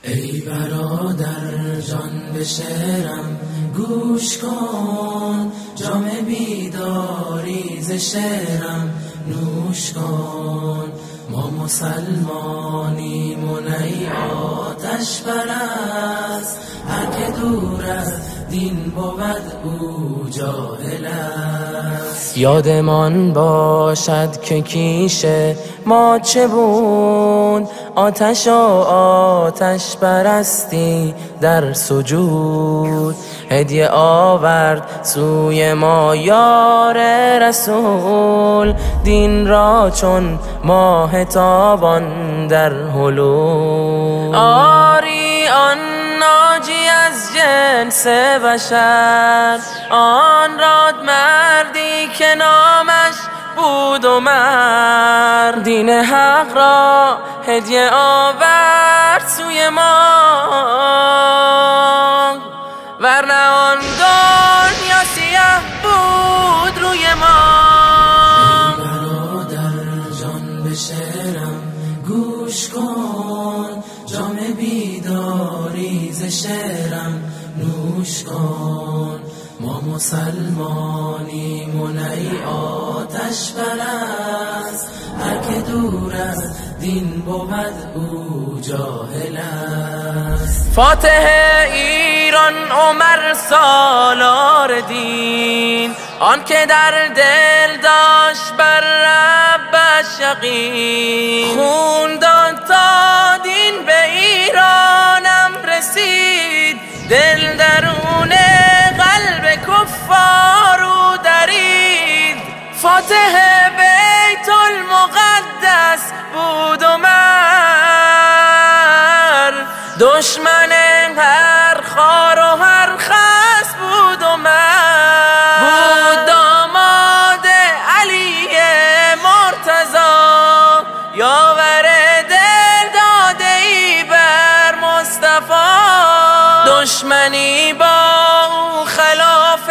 ای برادر جان به شعرم گوش کن، جام بیداری ز شعرم نوش کن. ما مسلمانیم و نی آتش پرست، هر که دور از دین بود او جاهل است. یادمان باشد که کیش ما چه بود، آتش و آتش پرستی در سجود. هدیه آورد سوی ما یار رسول، دین را چون ماه تابان در هلول. آری آن ناجی از جنس بشر، آن راد مردی که نامش بود عمر. دین حق را هدیه آورد سوی ما، ورنه آن دنیا سیاه بود روی ما. ای برادر جان به شعرم گوش کن، جام بیداری ز شعرم نوش کن. ما مسلمانیم و نی آتش پرست، هر که دور از دین بود او جاهل است. فاتح ایران عمر سالار دین، آن که در دل داشت بر ربش یقین. خون داد تا دین به ایرانم رسید، دل درون قلب کفارو درید. فاتح بیت المقدس بود عمر، دشمن هر خار و هر خس بود عمر. بود داماد علی مرتضی، یاور دل داده ای بر مصطفی. دشمنی با او خلاف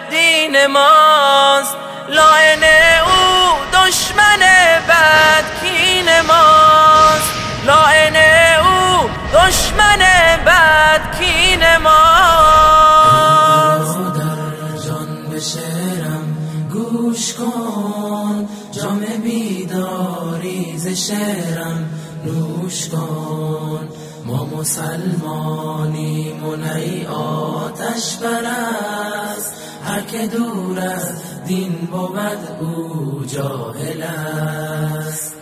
دین ماست، لعن او دشمن بدکین ماست. لعن او دشمن بدکین ماست. برادر جان به شعرم گوش کن، جام بیداری ز شعرم نوش کن. ما مسلمانیم و نی آتش پرست، هر که دور از دین بود او جاهل است.